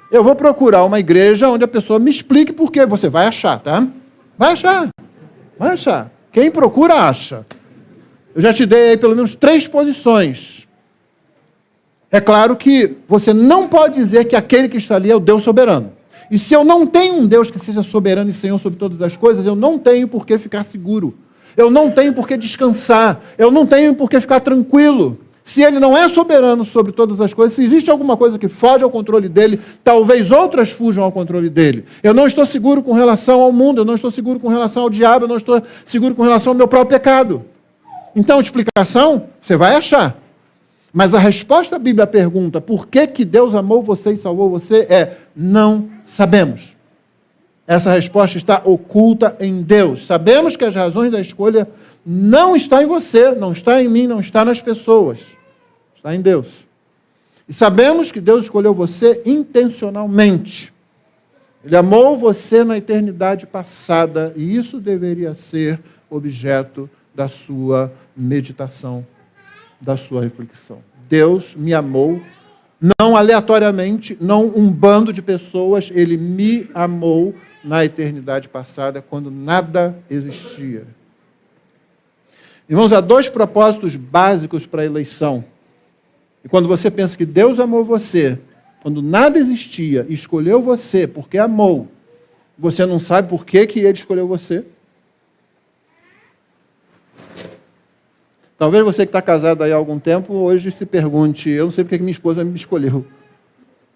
Eu vou procurar uma igreja onde a pessoa me explique por quê. Você vai achar, tá? Vai achar. Quem procura, acha. Eu já te dei aí pelo menos 3 posições. É claro que você não pode dizer que aquele que está ali é o Deus soberano. E se eu não tenho um Deus que seja soberano e Senhor sobre todas as coisas, eu não tenho por que ficar seguro. Eu não tenho por que descansar. Eu não tenho por que ficar tranquilo. Se Ele não é soberano sobre todas as coisas, se existe alguma coisa que foge ao controle dEle, talvez outras fujam ao controle dEle. Eu não estou seguro com relação ao mundo, eu não estou seguro com relação ao diabo, eu não estou seguro com relação ao meu próprio pecado. Então, explicação, você vai achar. Mas a resposta à Bíblia à pergunta, por que Deus amou você e salvou você, é, não sabemos. Essa resposta está oculta em Deus. Sabemos que as razões da escolha não estão em você, não está em mim, não está nas pessoas. Está em Deus. E sabemos que Deus escolheu você intencionalmente. Ele amou você na eternidade passada e isso deveria ser objeto da sua meditação, da sua reflexão. Deus me amou, não aleatoriamente, não um bando de pessoas, Ele me amou na eternidade passada, quando nada existia. Irmãos, há 2 propósitos básicos para a eleição. E quando você pensa que Deus amou você, quando nada existia, e escolheu você porque amou, você não sabe por que Ele escolheu você? Talvez você que está casado aí há algum tempo, hoje se pergunte, eu não sei porque minha esposa me escolheu.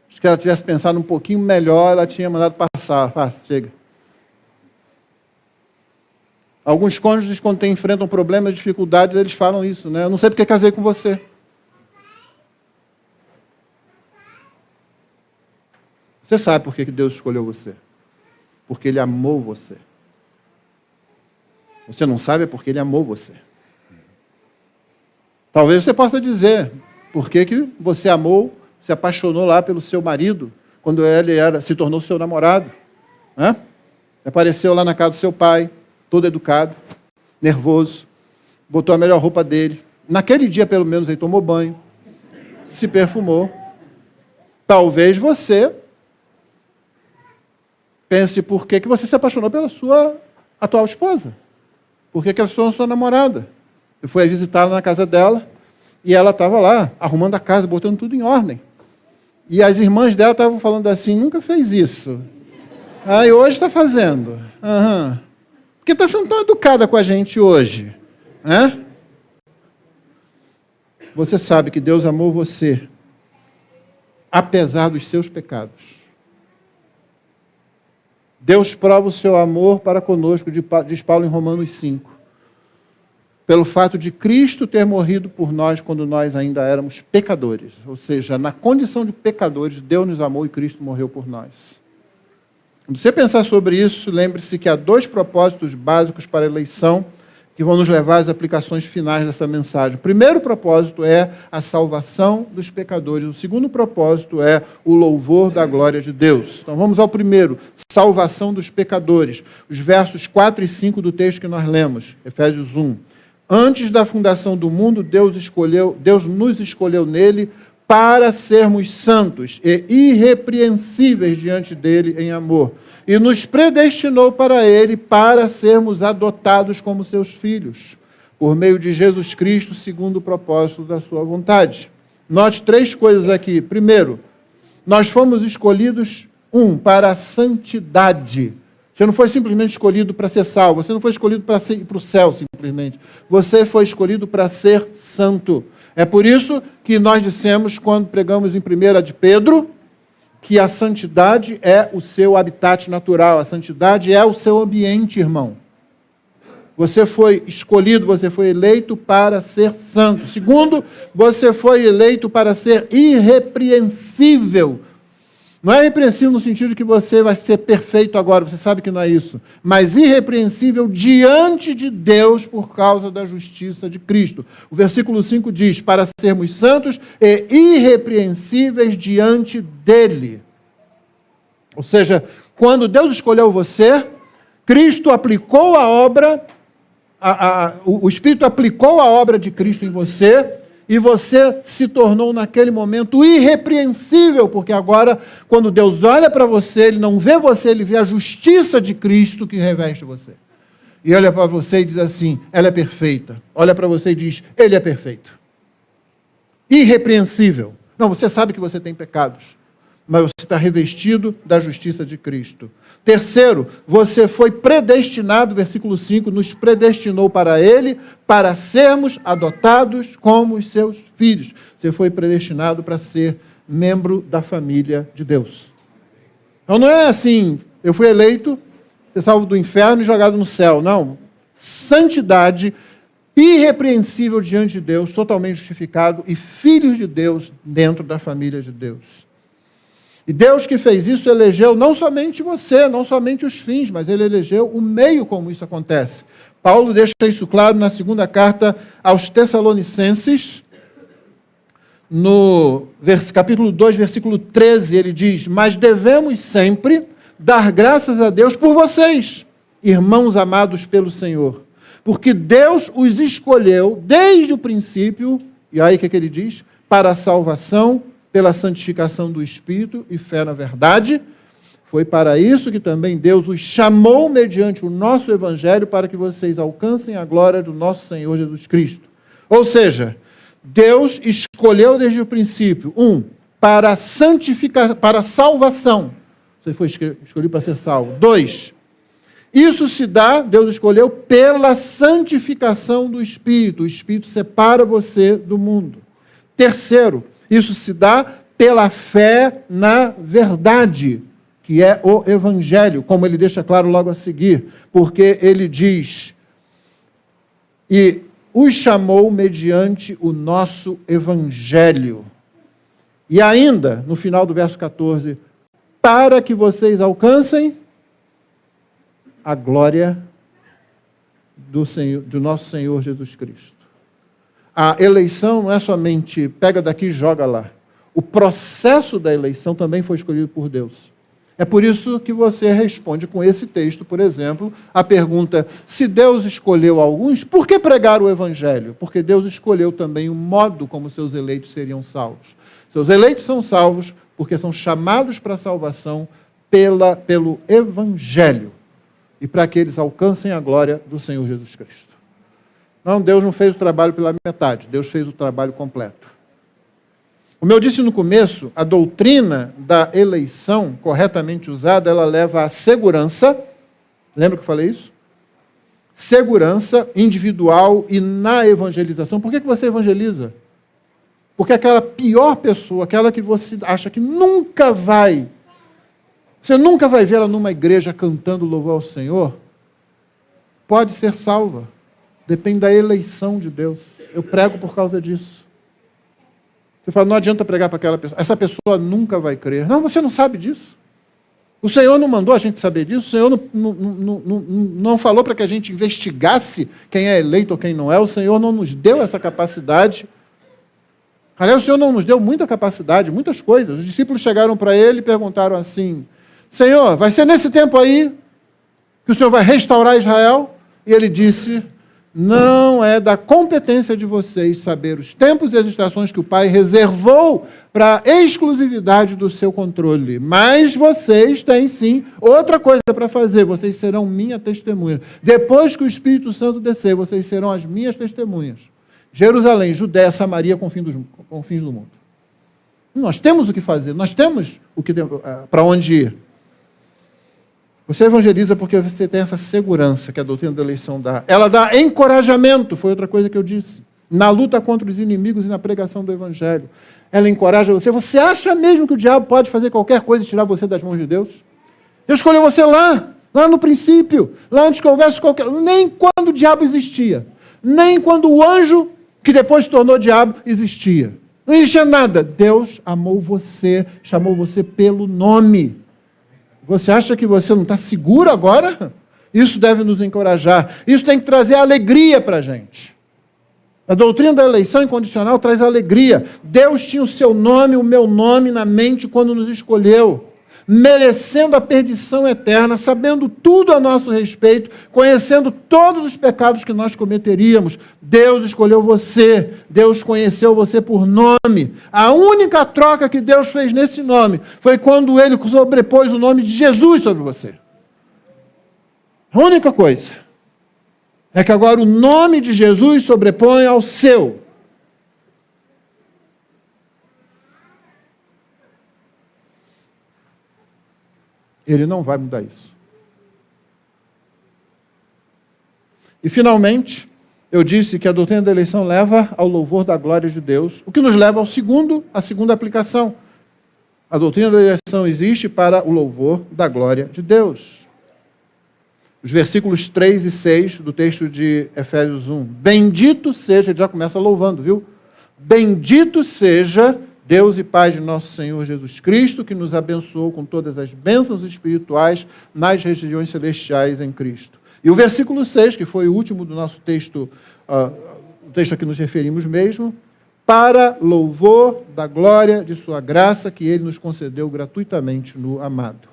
Se ela tivesse pensado um pouquinho melhor, ela tinha mandado passar. Chega. Alguns cônjuges, quando enfrentam problemas, dificuldades, eles falam isso, né? Eu não sei porque casei com você. Você sabe por que Deus escolheu você? Porque Ele amou você. Você não sabe é porque Ele amou você. Talvez você possa dizer, por que você amou, se apaixonou lá pelo seu marido, quando ele se tornou seu namorado. Né? Apareceu lá na casa do seu pai, todo educado, nervoso, botou a melhor roupa dele. Naquele dia, pelo menos, ele tomou banho, se perfumou. Talvez você pense por que você se apaixonou pela sua atual esposa. Por que ela se tornou sua namorada? Eu fui visitá-la na casa dela e ela estava lá, arrumando a casa, botando tudo em ordem. E as irmãs dela estavam falando assim, nunca fez isso. Aí hoje está fazendo. Uhum. Porque está sendo tão educada com a gente hoje. Né? Você sabe que Deus amou você, apesar dos seus pecados. Deus prova o seu amor para conosco, diz Paulo em Romanos 5. Pelo fato de Cristo ter morrido por nós quando nós ainda éramos pecadores. Ou seja, na condição de pecadores, Deus nos amou e Cristo morreu por nós. Quando você pensar sobre isso, lembre-se que há 2 propósitos básicos para a eleição que vão nos levar às aplicações finais dessa mensagem. O primeiro propósito é a salvação dos pecadores. O segundo propósito é o louvor da glória de Deus. Então vamos ao primeiro, salvação dos pecadores. Os versos 4 e 5 do texto que nós lemos, Efésios 1. Antes da fundação do mundo, Deus nos escolheu nele para sermos santos e irrepreensíveis diante dele em amor. E nos predestinou para ele para sermos adotados como seus filhos, por meio de Jesus Cristo, segundo o propósito da sua vontade. Note 3 coisas aqui. Primeiro, nós fomos escolhidos, para a santidade. Você não foi simplesmente escolhido para ser salvo, você não foi escolhido para ir para o céu, simplesmente. Você foi escolhido para ser santo. É por isso que nós dissemos, quando pregamos em 1 de Pedro, que a santidade é o seu habitat natural, a santidade é o seu ambiente, irmão. Você foi escolhido, você foi eleito para ser santo. Segundo, você foi eleito para ser irrepreensível. Não é irrepreensível no sentido de que você vai ser perfeito agora, você sabe que não é isso. Mas irrepreensível diante de Deus por causa da justiça de Cristo. O versículo 5 diz, para sermos santos e irrepreensíveis diante dele. Ou seja, quando Deus escolheu você, Cristo aplicou a obra, o Espírito aplicou a obra de Cristo em você, e você se tornou naquele momento irrepreensível, porque agora, quando Deus olha para você, Ele não vê você, Ele vê a justiça de Cristo que reveste você. E olha para você e diz assim, ela é perfeita. Olha para você e diz, Ele é perfeito. Irrepreensível. Não, você sabe que você tem pecados, mas você está revestido da justiça de Cristo. Terceiro, você foi predestinado, versículo 5, nos predestinou para Ele, para sermos adotados como os seus filhos. Você foi predestinado para ser membro da família de Deus. Então não é assim, eu fui eleito, ser salvo do inferno e jogado no céu. Não. Santidade, irrepreensível diante de Deus, totalmente justificado e filhos de Deus dentro da família de Deus. E Deus que fez isso elegeu não somente você, não somente os fins, mas Ele elegeu o meio como isso acontece. Paulo deixa isso claro na segunda carta aos Tessalonicenses, no capítulo 2, versículo 13, ele diz, mas devemos sempre dar graças a Deus por vocês, irmãos amados pelo Senhor, porque Deus os escolheu desde o princípio, e aí o que ele diz? Para a salvação, pela santificação do Espírito e fé na verdade. Foi para isso que também Deus os chamou mediante o nosso Evangelho para que vocês alcancem a glória do nosso Senhor Jesus Cristo. Ou seja, Deus escolheu desde o princípio, para santificar, para salvação. Você foi escolhido para ser salvo. 2, isso se dá, Deus escolheu, pela santificação do Espírito. O Espírito separa você do mundo. Terceiro, isso se dá pela fé na verdade, que é o Evangelho, como ele deixa claro logo a seguir, porque ele diz, e os chamou mediante o nosso Evangelho. E ainda, no final do verso 14, para que vocês alcancem a glória do nosso Senhor Jesus Cristo. A eleição não é somente pega daqui e joga lá. O processo da eleição também foi escolhido por Deus. É por isso que você responde com esse texto, por exemplo, a pergunta, se Deus escolheu alguns, por que pregar o Evangelho? Porque Deus escolheu também o modo como seus eleitos seriam salvos. Seus eleitos são salvos porque são chamados para a salvação pelo Evangelho e para que eles alcancem a glória do Senhor Jesus Cristo. Não, Deus não fez o trabalho pela metade, Deus fez o trabalho completo. Como eu disse no começo, a doutrina da eleição, corretamente usada, ela leva à segurança. Lembra que eu falei isso? Segurança individual e na evangelização. Por que você evangeliza? Porque aquela pior pessoa, aquela que você acha que você nunca vai vê-la numa igreja cantando louvor ao Senhor, pode ser salva. Depende da eleição de Deus. Eu prego por causa disso. Você fala, não adianta pregar para aquela pessoa. Essa pessoa nunca vai crer. Não, você não sabe disso. O Senhor não mandou a gente saber disso. O Senhor não falou para que a gente investigasse quem é eleito ou quem não é. O Senhor não nos deu essa capacidade. Aliás, o Senhor não nos deu muita capacidade, muitas coisas. Os discípulos chegaram para ele e perguntaram assim, Senhor, vai ser nesse tempo aí que o Senhor vai restaurar Israel? E ele disse, não é da competência de vocês saber os tempos e as estações que o Pai reservou para a exclusividade do seu controle. Mas vocês têm sim outra coisa para fazer. Vocês serão minha testemunha. Depois que o Espírito Santo descer, vocês serão as minhas testemunhas. Jerusalém, Judéia, Samaria, confins do mundo. Nós temos o que fazer. Nós temos para onde ir. Você evangeliza porque você tem essa segurança que a doutrina da eleição dá. Ela dá encorajamento, foi outra coisa que eu disse, na luta contra os inimigos e na pregação do Evangelho. Ela encoraja você. Você acha mesmo que o diabo pode fazer qualquer coisa e tirar você das mãos de Deus? Deus escolheu você lá no princípio, lá antes que houvesse qualquer... Nem quando o diabo existia, nem quando o anjo, que depois se tornou diabo, existia. Não existia nada. Deus amou você, chamou você pelo nome. Você acha que você não está seguro agora? Isso deve nos encorajar. Isso tem que trazer alegria para a gente. A doutrina da eleição incondicional traz alegria. Deus tinha o seu nome, o meu nome na mente quando nos escolheu, merecendo a perdição eterna, sabendo tudo a nosso respeito, conhecendo todos os pecados que nós cometeríamos. Deus escolheu você, Deus conheceu você por nome. A única troca que Deus fez nesse nome foi quando Ele sobrepôs o nome de Jesus sobre você. A única coisa é que agora o nome de Jesus sobrepõe ao seu. Ele não vai mudar isso. E, finalmente, eu disse que a doutrina da eleição leva ao louvor da glória de Deus, o que nos leva à segunda aplicação. A doutrina da eleição existe para o louvor da glória de Deus. Os versículos 3 e 6 do texto de Efésios 1. Bendito seja, ele já começa louvando, viu? Bendito seja Deus e Pai de nosso Senhor Jesus Cristo, que nos abençoou com todas as bênçãos espirituais nas regiões celestiais em Cristo. E o versículo 6, que foi o último do nosso texto, o texto a que nos referimos mesmo, para louvor da glória de sua graça, que Ele nos concedeu gratuitamente no amado.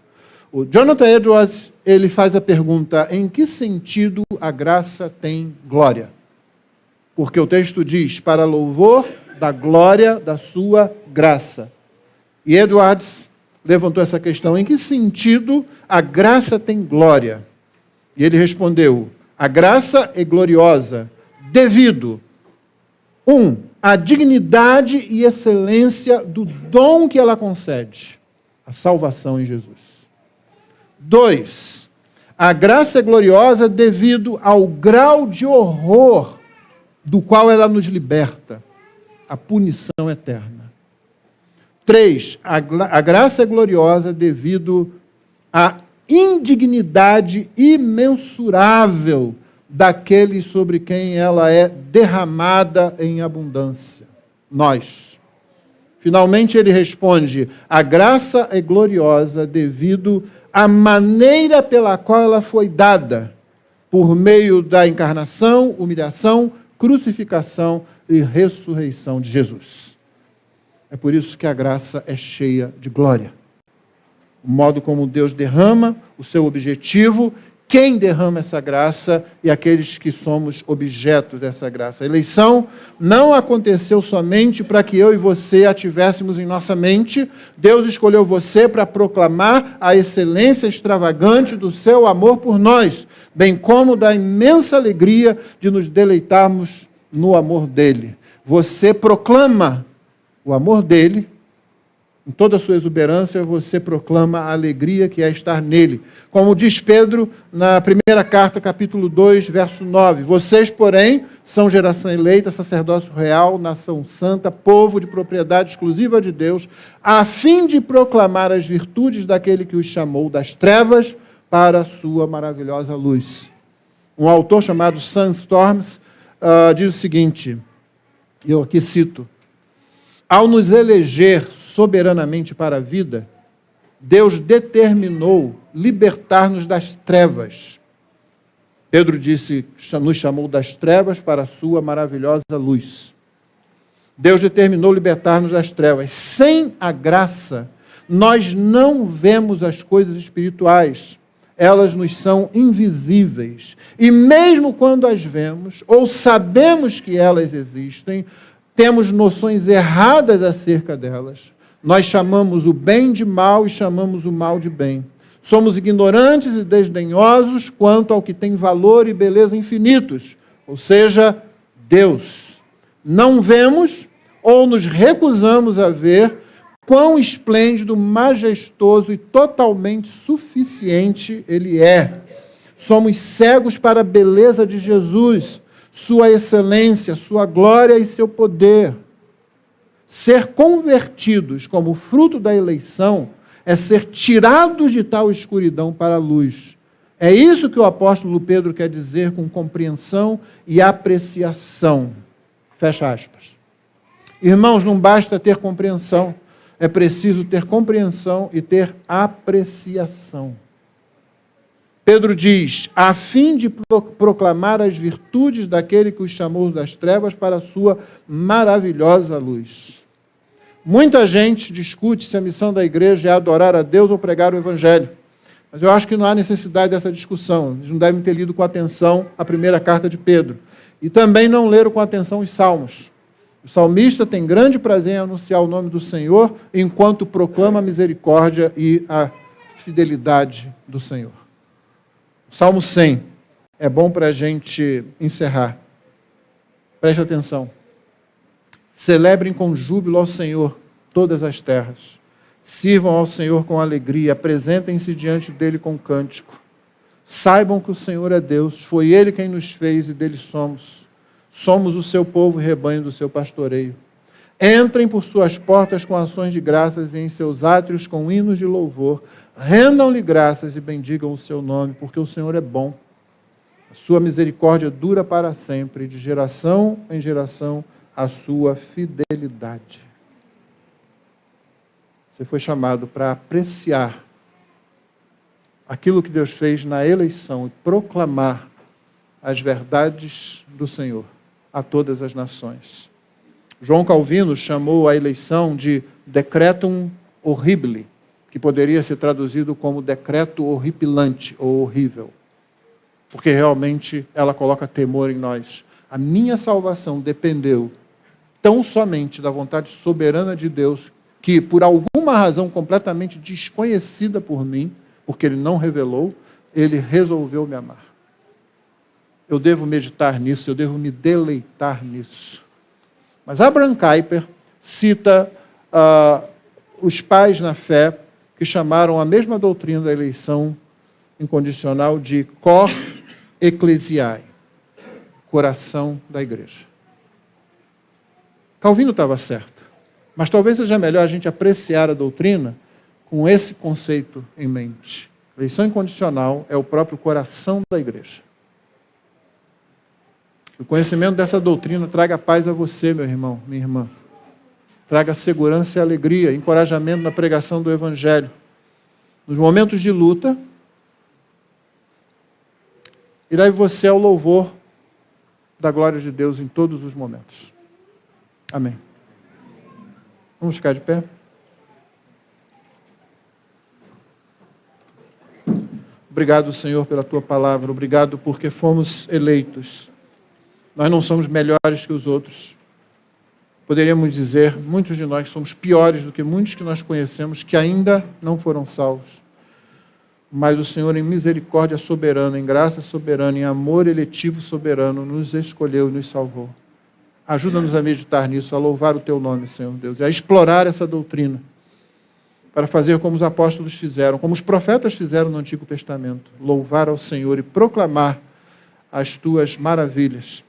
O Jonathan Edwards, ele faz a pergunta, em que sentido a graça tem glória? Porque o texto diz, para louvor da glória da sua graça. E Edwards levantou essa questão, em que sentido a graça tem glória? E ele respondeu, a graça é gloriosa devido, à dignidade e excelência do dom que ela concede, a salvação em Jesus. 2, a graça é gloriosa devido ao grau de horror do qual ela nos liberta, a punição eterna. 3, a graça é gloriosa devido à indignidade imensurável daqueles sobre quem ela é derramada em abundância. Nós. Finalmente ele responde, a graça é gloriosa devido à maneira pela qual ela foi dada, por meio da encarnação, humilhação, crucificação e ressurreição de Jesus. É por isso que a graça é cheia de glória. O modo como Deus derrama o seu objetivo, quem derrama essa graça e aqueles que somos objetos dessa graça. A eleição não aconteceu somente para que eu e você a tivéssemos em nossa mente. Deus escolheu você para proclamar a excelência extravagante do seu amor por nós, bem como da imensa alegria de nos deleitarmos no amor dele. Você proclama o amor dele, em toda a sua exuberância, você proclama a alegria que é estar nele. Como diz Pedro na primeira carta, capítulo 2, verso 9. Vocês, porém, são geração eleita, sacerdócio real, nação santa, povo de propriedade exclusiva de Deus, a fim de proclamar as virtudes daquele que os chamou das trevas para a sua maravilhosa luz. Um autor chamado Sam Storms diz o seguinte, eu aqui cito: ao nos eleger soberanamente para a vida, Deus determinou libertar-nos das trevas. Pedro disse, nos chamou das trevas para a sua maravilhosa luz. Deus determinou libertar-nos das trevas. Sem a graça, nós não vemos as coisas espirituais. Elas nos são invisíveis. E mesmo quando as vemos, ou sabemos que elas existem, temos noções erradas acerca delas. Nós chamamos o bem de mal e chamamos o mal de bem. Somos ignorantes e desdenhosos quanto ao que tem valor e beleza infinitos, ou seja, Deus. Não vemos ou nos recusamos a ver quão esplêndido, majestoso e totalmente suficiente Ele é. Somos cegos para a beleza de Jesus, sua excelência, sua glória e seu poder. Ser convertidos como fruto da eleição é ser tirados de tal escuridão para a luz. É isso que o apóstolo Pedro quer dizer com compreensão e apreciação. Fecha aspas. Irmãos, não basta ter compreensão, é preciso ter compreensão e ter apreciação. Pedro diz, a fim de proclamar as virtudes daquele que os chamou das trevas para a sua maravilhosa luz. Muita gente discute se a missão da igreja é adorar a Deus ou pregar o Evangelho. Mas eu acho que não há necessidade dessa discussão. Eles não devem ter lido com atenção a primeira carta de Pedro. E também não leram com atenção os Salmos. O salmista tem grande prazer em anunciar o nome do Senhor, enquanto proclama a misericórdia e a fidelidade do Senhor. O Salmo 100 é bom para a gente encerrar. Preste atenção. Celebrem com júbilo ao Senhor todas as terras. Sirvam ao Senhor com alegria, apresentem-se diante dele com cântico. Saibam que o Senhor é Deus, foi Ele quem nos fez e dele somos. Somos o seu povo e rebanho do seu pastoreio. Entrem por suas portas com ações de graças e em seus átrios com hinos de louvor. Rendam-lhe graças e bendigam o seu nome, porque o Senhor é bom. A sua misericórdia dura para sempre, de geração em geração, a sua fidelidade. Você foi chamado para apreciar aquilo que Deus fez na eleição e proclamar as verdades do Senhor a todas as nações. João Calvino chamou a eleição de decretum horribile, que poderia ser traduzido como decreto horripilante ou horrível, porque realmente ela coloca temor em nós. A minha salvação dependeu tão somente da vontade soberana de Deus, que por alguma razão completamente desconhecida por mim, porque Ele não revelou, Ele resolveu me amar. Eu devo meditar nisso, eu devo me deleitar nisso. Mas Abraham Kuyper cita os pais na fé que chamaram a mesma doutrina da eleição incondicional de cor ecclesiae, coração da igreja. Calvino estava certo, mas talvez seja melhor a gente apreciar a doutrina com esse conceito em mente. Eleição incondicional é o próprio coração da igreja. O conhecimento dessa doutrina traga paz a você, meu irmão, minha irmã. Traga segurança e alegria, encorajamento na pregação do Evangelho. Nos momentos de luta, e leve você ao louvor da glória de Deus em todos os momentos. Amém. Vamos ficar de pé? Obrigado, Senhor, pela Tua palavra. Obrigado porque fomos eleitos. Nós não somos melhores que os outros. Poderíamos dizer, muitos de nós somos piores do que muitos que nós conhecemos que ainda não foram salvos. Mas o Senhor, em misericórdia soberana, em graça soberana, em amor eletivo soberano, nos escolheu e nos salvou. Ajuda-nos a meditar nisso, a louvar o teu nome, Senhor Deus, e a explorar essa doutrina, para fazer como os apóstolos fizeram, como os profetas fizeram no Antigo Testamento, louvar ao Senhor e proclamar as tuas maravilhas,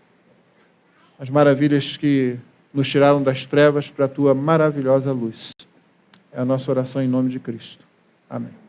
as maravilhas que nos tiraram das trevas para a tua maravilhosa luz. É a nossa oração em nome de Cristo. Amém.